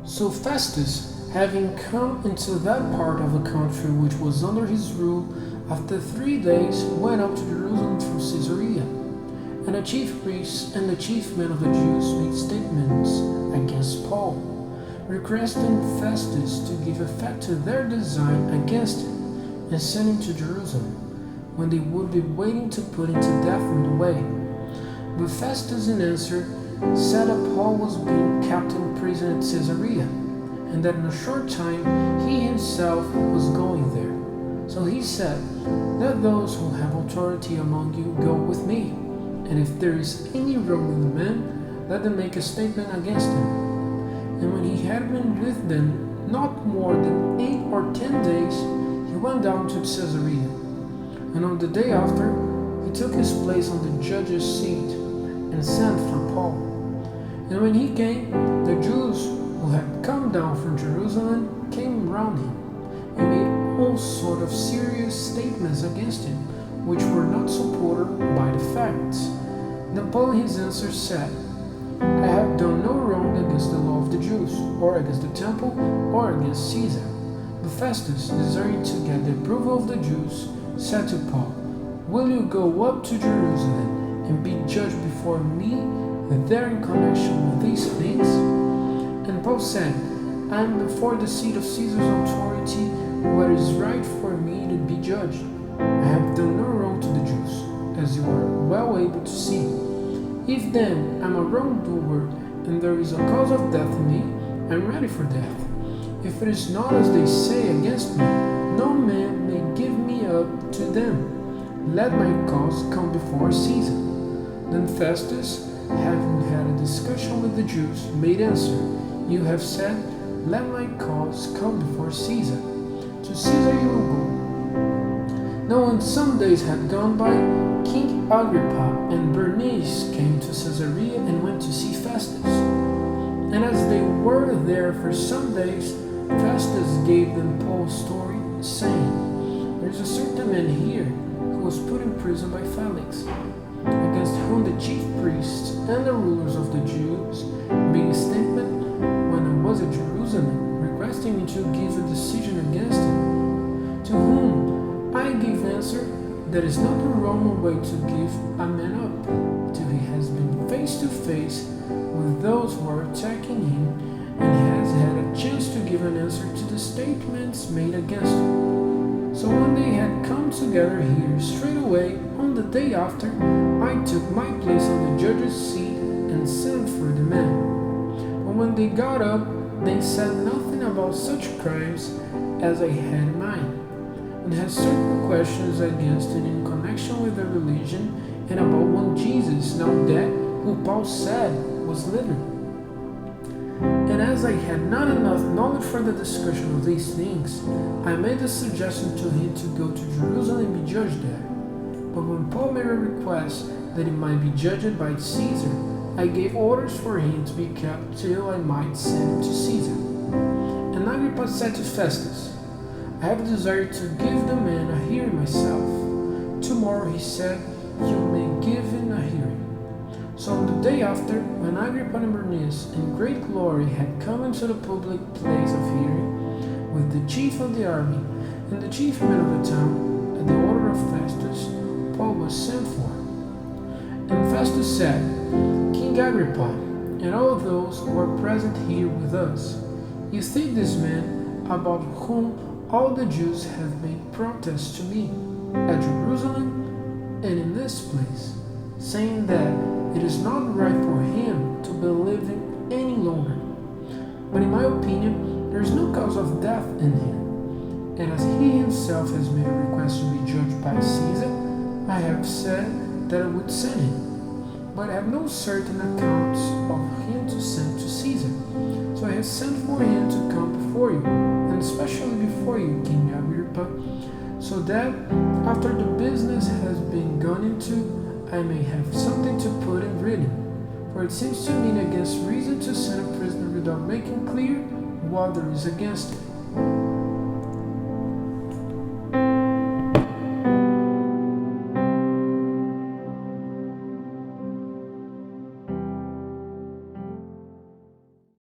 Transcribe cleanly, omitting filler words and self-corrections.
So Festus, having come into that part of the country which was under his rule, after 3 days went up to Jerusalem from Caesarea. And the chief priests and the chief men of the Jews made statements against Paul, requesting Festus to give effect to their design against him and send him to Jerusalem, when they would be waiting to put him to death on the way. But Festus in answer said that Paul was being kept in prison at Caesarea, and that in a short time he himself was going there. So he said, "Let those who have authority among you go with me, and if there is any wrong in the man, let them make a statement against him." And when he had been with them not more than 8 or 10 days, he went down to Caesarea. And on the day after, he took his place on the judge's seat and sent for Paul. And when he came, the Jews who had come down from Jerusalem came round him and made all sorts of serious statements against him, which were not supported by the facts. Then Paul in his answer said, "I have done no wrong against the law of the Jews, or against the temple, or against Caesar." But Festus, desiring to get the approval of the Jews, said to Paul, "Will you go up to Jerusalem and be judged before me there in connection with these things?" And Paul said, "I am before the seat of Caesar's authority, where it is right for me to be judged. I have done no wrong to the Jews, as you are well able to see. If then I am a wrongdoer, and there is a cause of death in me, I am ready for death. If it is not as they say against me, no man may give me up to them. Let my cause come before Caesar." Then Festus, having had a discussion with the Jews, made answer, "You have said, let my cause come before Caesar. To Caesar you will go." Now when some days had gone by, King Agrippa and Bernice came to Caesarea and went to see Festus. And as they were there for some days, Festus gave them Paul's story, saying, "There is a certain man here who was put in prison by Felix, against whom the chief priests and the rulers of the Jews made a statement when I was at Jerusalem, requesting me to give a decision against him. To whom I gave answer that is not the Roman way to give a man up till he has been face to face with those who are attacking him and has had a chance to give an answer to the statements made against him. So when they had come together here, straightway on the day after, I took my place on the judge's seat and sent for the man. But when they got up, they said nothing about such crimes as I had in mind, and had certain questions against him in connection with their religion and about one Jesus, now dead, who Paul said was living. And as I had not enough knowledge for the discussion of these things, I made a suggestion to him to go to Jerusalem and be judged there. But when Paul made a request that he might be judged by Caesar, I gave orders for him to be kept till I might send him to Caesar. And Agrippa said to Festus, "I have desired to give the man a hearing myself. Tomorrow," he said, "you may give him a hearing." So on the day after, when Agrippa and Bernice in great glory had come into the public place of hearing, with the chief of the army and the chief men of the town, at the order of Festus, Paul was sent for. And Festus said, "King Agrippa, and all those who are present here with us, you think this man, about whom all the Jews have made protests to me, at Jerusalem and in this place, saying that it is not right for him to be living any longer. But in my opinion, there is no cause of death in him. And as he himself has made a request to be judged by Caesar, I have said that I would send him. But I have no certain accounts of him to send to Caesar. So I have sent for him to come before you, and especially before you, King Agrippa, so that after the business has been gone into, I may have something to put in written. For it seems to me against reason to send a prisoner without making clear what there is against him."